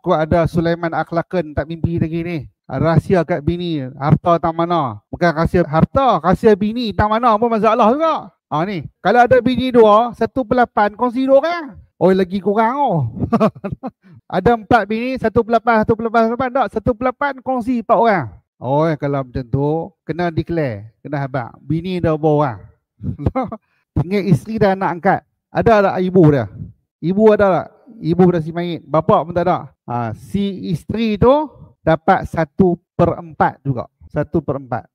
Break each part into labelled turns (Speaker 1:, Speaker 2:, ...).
Speaker 1: Takut ada Sulaiman Akhlaqan tak mimpi lagi ni. Rahsia kat bini, harta tang mana. Bukan rahsia harta, rahsia bini tang mana pun masalah juga. Ni, kalau ada bini 2, 1/8 kongsi 2 orang. Oh, lagi kurang oh. Ada 4 bini, 1/8, 1/8, tak, 1/8 kongsi 4 orang. Oh, kalau macam tu, kena declare, kena habaq. Bini dah berapa orang. Tinggal isteri dan anak angkat. Ada tak ibu dia? Ibu ada tak? Ibu dah si mayit. Bapa pun tak ada. Si isteri tu dapat 1/4 juga. 1/4.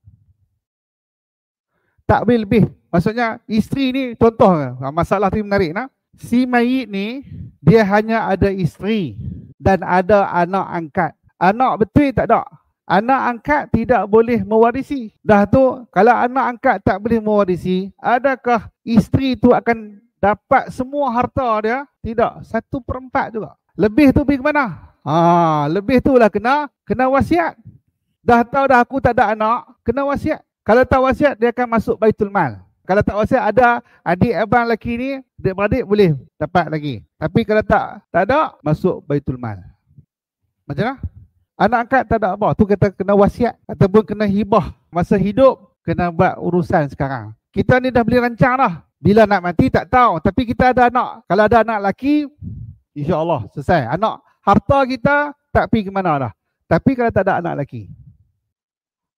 Speaker 1: Tak boleh lebih. Maksudnya isteri ni contoh. Masalah tu menarik nak. Si mayit ni dia hanya ada isteri dan ada anak angkat. Anak betul tak ada. Anak angkat tidak boleh mewarisi. Dah tu kalau anak angkat tak boleh mewarisi, adakah isteri tu akan dapat semua harta dia? Tidak, 1/4 juga. Lebih tu pergi ke mana? Lebih tu lah kena wasiat. Dah tahu dah aku tak ada anak, kena wasiat. Kalau tak wasiat dia akan masuk Baitul Mal. Kalau tak wasiat ada adik abang lelaki ni, adik-beradik boleh dapat lagi. Tapi kalau tak ada, masuk Baitul Mal. Macam mana? Anak angkat tak ada apa. Tu kata kena wasiat ataupun kena hibah. Masa hidup kena buat urusan sekarang. Kita ni dah boleh rancang dah. Bila nak mati tak tahu. Tapi kita ada anak. Kalau ada anak lelaki, insya-Allah selesai. Anak harta kita tak pergi ke mana dah. Tapi kalau tak ada anak lelaki,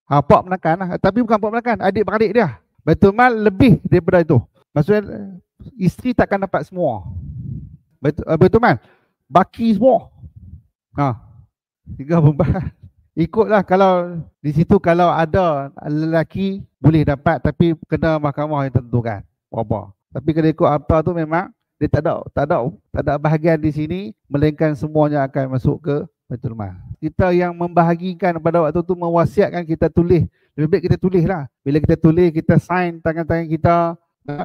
Speaker 1: pak menekan lah. Tapi bukan pak menekan, adik-beradik dia. Baitul Mal lebih daripada itu. Maksudnya isteri takkan dapat semua. Baitul Mal baki semua. 3/4. Ikutlah kalau di situ kalau ada lelaki boleh dapat tapi kena mahkamah yang tentukan berapa. Tapi kalau ikut harta tu memang dia tak ada bahagian di sini melainkan semuanya akan masuk ke Baitul Mal. Kita yang membahagikan pada waktu tu mewasiatkan kita tulis. Lebih baik kita tulis lah. Bila kita tulis kita sign tangan-tangan kita.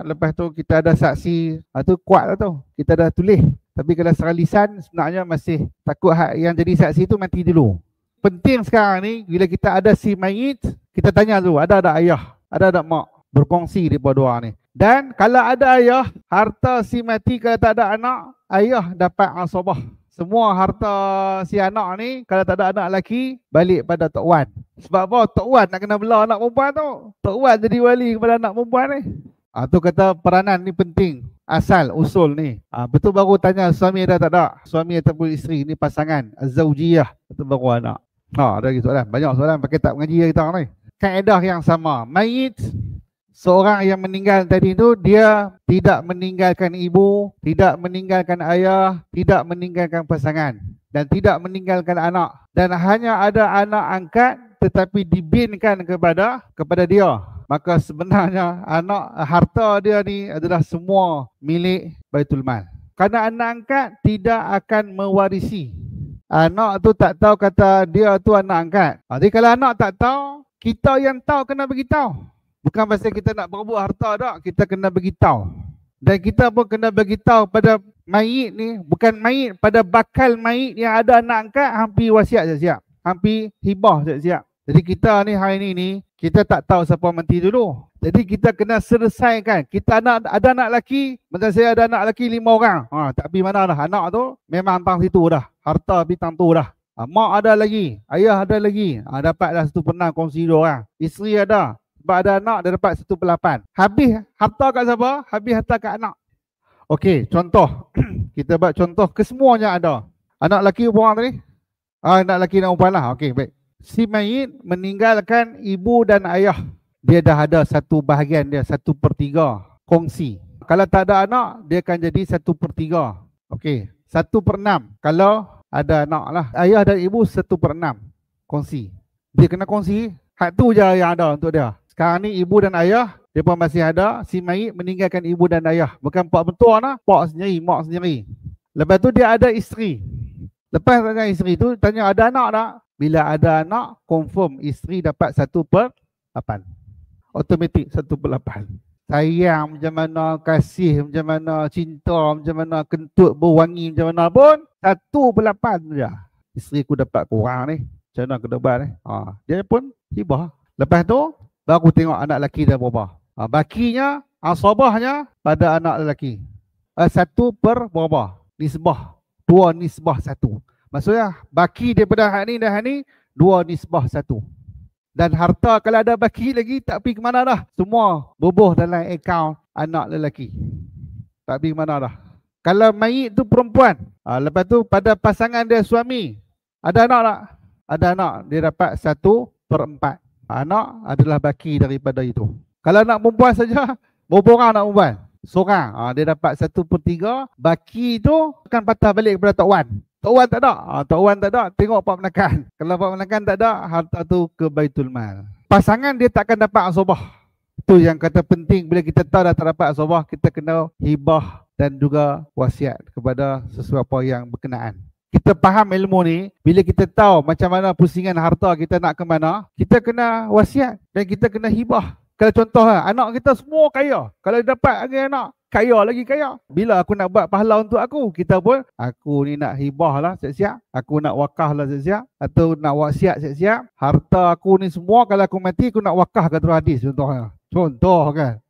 Speaker 1: Lepas tu kita ada saksi. Itu kuat lah tu. Kita dah tulis. Tapi kalau secara lisan sebenarnya masih takut yang jadi saksi tu mati dulu. Penting sekarang ni bila kita ada si mayit, kita tanya dulu ada tak ayah, ada tak mak, berkongsi di dua ni. Dan kalau ada ayah, harta si mati kalau tak ada anak, ayah dapat asabah. Semua harta si anak ni kalau tak ada anak lelaki balik pada Tok Wan. Sebab apa? Tok Wan nak kena belah anak perempuan tu. Tok Wan jadi wali kepada anak perempuan ni. Tu kata peranan ni penting. Asal, usul ni. Betul baru tanya suami ada tak ada? Suami ataupun isteri ni pasangan. Az-zawjiyah. Betul baru anak. Ada lagi soalan. Banyak soalan pakai tak mengaji kita ni. Kaedah yang sama. Mayit, seorang yang meninggal tadi tu, dia tidak meninggalkan ibu, tidak meninggalkan ayah, tidak meninggalkan pasangan. Dan tidak meninggalkan anak. Dan hanya ada anak angkat tetapi dibinkan kepada dia. Maka sebenarnya harta dia ni adalah semua milik Baitul Mal. Kerana anak angkat tidak akan mewarisi. Anak tu tak tahu kata dia tu anak angkat. Jadi kalau anak tak tahu, kita yang tahu kena beritahu. Bukan pasal kita nak berebut harta tak, kita kena beritahu. Dan kita pun kena beritahu pada mayit ni, bukan mayit, pada bakal mayit yang ada anak angkat, hampir wasiat siap-siap. Hampir hibah siap-siap. Jadi kita ni hari ni kita tak tahu siapa mati dulu. Jadi kita kena selesaikan. Kita ada anak lelaki, macam saya ada anak lelaki 5 orang. Tak pergi mana dah. Anak tu memang tang situ dah. Harta bintang tu dah. Mak ada lagi, ayah ada lagi. Dapatlah 1/6 kongsi 2 orang. Isteri ada. Sebab ada anak dia dapat 1/8. Habis harta kat siapa? Habis harta kat anak. Okey, contoh. Kita buat contoh kesemuanya ada. Anak lelaki berapa orang tadi? Anak lelaki dan perempuan lah. Okey, baik. Si mayit meninggalkan ibu dan ayah. Dia dah ada satu bahagian dia, 1/3 kongsi. Kalau tak ada anak, dia akan jadi 1/3. Okey, 1/6. Kalau ada anak lah. Ayah dan ibu 1/6 kongsi. Dia kena kongsi. Hak tu je yang ada untuk dia. Sekarang ni ibu dan ayah, dia pun masih ada. Si mayit meninggalkan ibu dan ayah. Bukan pak mentua lah, pak sendiri, mak sendiri. Lepas tu dia ada isteri. Lepas tanya isteri tu, tanya ada anak tak? Bila ada anak, confirm isteri dapat 1/8. Automatik 1/8. Sayang macam mana, kasih macam mana, cinta macam mana, kentut berwangi macam mana pun, 1/8 je. Isteri aku dapat kurang ni. Macam mana aku dapat ni? Dia pun hibah. Lepas tu, baru tengok anak lelaki dia berapa. Bakinya, asabahnya pada anak lelaki. 1 per berapa? Nisbah. 2 nisbah 1. Maksudnya baki daripada hak ni dan hak ni 2:1. Dan harta kalau ada baki lagi tak pergi ke mana dah. Semua bubuh dalam akaun anak lelaki. Tak pergi ke mana dah. Kalau mayit tu perempuan, lepas tu pada pasangan dia suami, ada anak tak? Ada anak, dia dapat 1/4. Anak adalah baki daripada itu. Kalau anak perempuan saja, berapa orang anak perempuan? Seorang, dia dapat 1/3. Baki tu akan patah balik kepada Tok Wan. Tok Wan tak ada. Tok Wan tak ada, tengok Pak Menakan. Kalau Pak Menakan tak ada, harta tu ke Baitul Mal. Pasangan dia takkan dapat asabah. Itu yang kata penting, bila kita tahu dah tak dapat asabah, kita kena hibah dan juga wasiat kepada sesuatu yang berkenaan. Kita faham ilmu ni, bila kita tahu macam mana pusingan harta kita nak ke mana, kita kena wasiat dan kita kena hibah. Kalau contoh anak kita semua kaya, kalau dapat lagi anak kaya lagi kaya, bila aku nak buat pahala untuk aku, kita pun aku ni nak hibah lah siap-siap, aku nak wakah lah siap-siap, atau nak wasiat siap-siap. Harta aku ni semua kalau aku mati aku nak wakah ke hadis contohnya. Contoh kan.